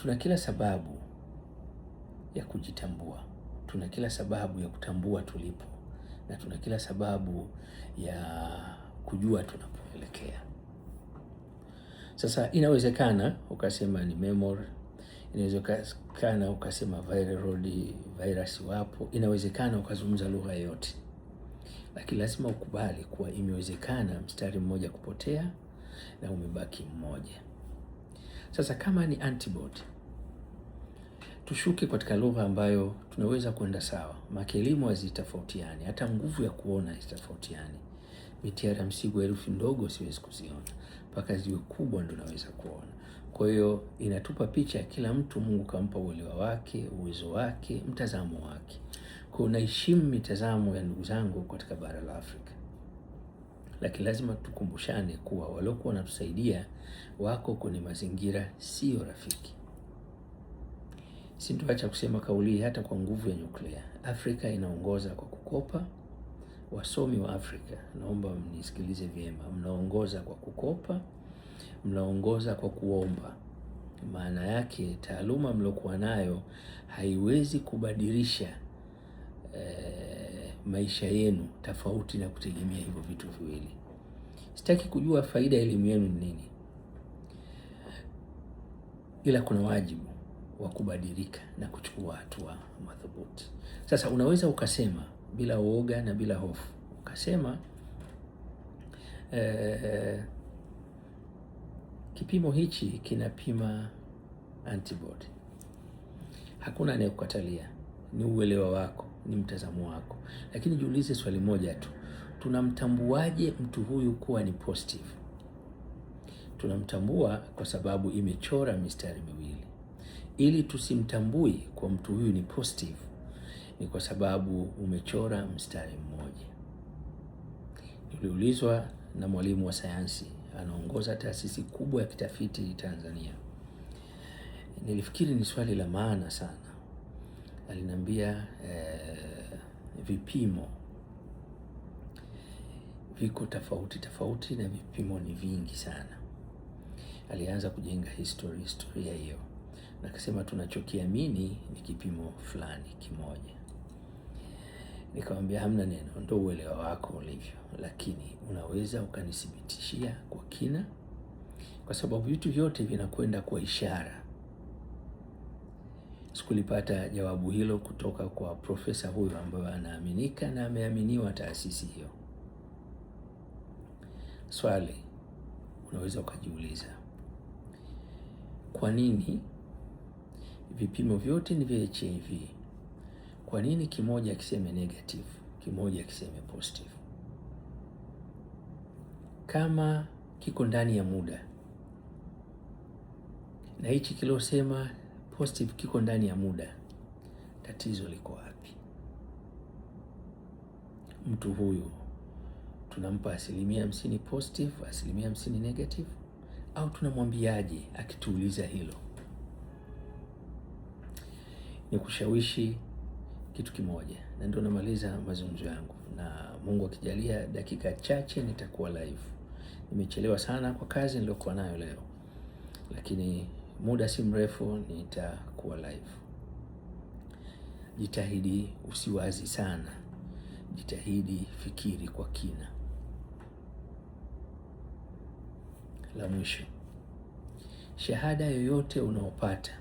tuna kila sababu ya kujitambua, tuna kila sababu ya kutambua tulipo, na tuna kila sababu ya kujua tunapoelekea. Sasa inawezekana ukasema ni memory, inawezekana ukasema viral load, virus wapo, inawezekana ukazungumza lugha yote, lakini lazima ukubali kuwa imewezekana mstari mmoja kupotea na umebaki mmoja. Sasa kama ni antibody, tushuke katika lugha ambayo tunaweza kwenda sawa. Elimu hazitofautiani, hata nguvu ya kuona hazitofautiani. Mitiara msigo herufi ndogo siwezi kuziona, mpaka ziwe kubwa ndo naweza kuona. Kwa hiyo inatupa picha ya kila mtu Mungu kampa uelewa wake, uwezo wake, mtazamo wake. Kwa hiyo naheshimu mitazamo ya ndugu zangu katika bara la Afrika, lakini lazima tukumbushane kuwa waliokuwa wanatusaidia wako kwenye mazingira sio rafiki. Sintoacha kusema kauli hata kwa nguvu ya nyuklia. Afrika inaongoza kwa kukopa. Wasomi wa Afrika, naomba mnisikilize vyema, mnaongoza kwa kukopa, mnaongoza kwa kuomba. Maana yake taaluma mliokuwa nayo haiwezi kubadilisha maisha yenu tofauti na kutegemea hivyo vitu viwili. Sitaki kujua faida ya elimu yenu ni nini, ila kuna wajibu wa kubadilika na kuchukua hatua madhubuti. Sasa unaweza ukasema bila uoga na bila hofu, ukasema kipimo hichi kinapima antibody. Hakuna anayekukatalia, ni uelewa wako, ni mtazamo wako. Lakini jiulize swali moja tu, tunamtambuaje mtu huyu kuwa ni positive? Tunamtambua kwa sababu imechora mistari miwili. Ili tusimtambui kwa mtu huyu ni positive, ni kwa sababu umechora mstari mmoja. Niliulizwa na mwalimu wa sayansi, anaongoza taasisi kubwa ya kitafiti Tanzania. Nilifikiri ni swali la maana sana. Aliniambia vipimo viko tofauti na vipimo ni vingi sana. Alianza kujenga historia hiyo, na akasema tunachokiamini ni kipimo fulani kimoja. Nikamwambia hamna neno, ndio uelewa wako ulivyo, lakini unaweza ukanithibitishia kwa kina, kwa sababu vitu vyote vinakwenda kwa ishara. Sikulipata jawabu hilo kutoka kwa profesa huyo ambaye anaaminika na ameaminiwa taasisi hiyo. Swali unaweza ukajiuliza, kwa nini vipimo vyote ni vya HIV? Kwa nini kimoja kiseme negative, kimoja kiseme positive? Kama kiko ndani ya muda na hichi kilosema positive kiko ndani ya muda, tatizo liko wapi? Mtu huyu tunampa 50% positive, 50% negative, au tunamwambiaje akituuliza hilo? Ni kushawishi kitu kimoja, na ndio namaliza mazungumzo yangu, na Mungu akijalia dakika chache nitakuwa live. Nimechelewa sana kwa kazi niliyokuwa nayo leo, lakini muda si mrefu nitakuwa live. Jitahidi usiwazi sana, jitahidi fikiri kwa kina. La mwisho, shahada yoyote unaopata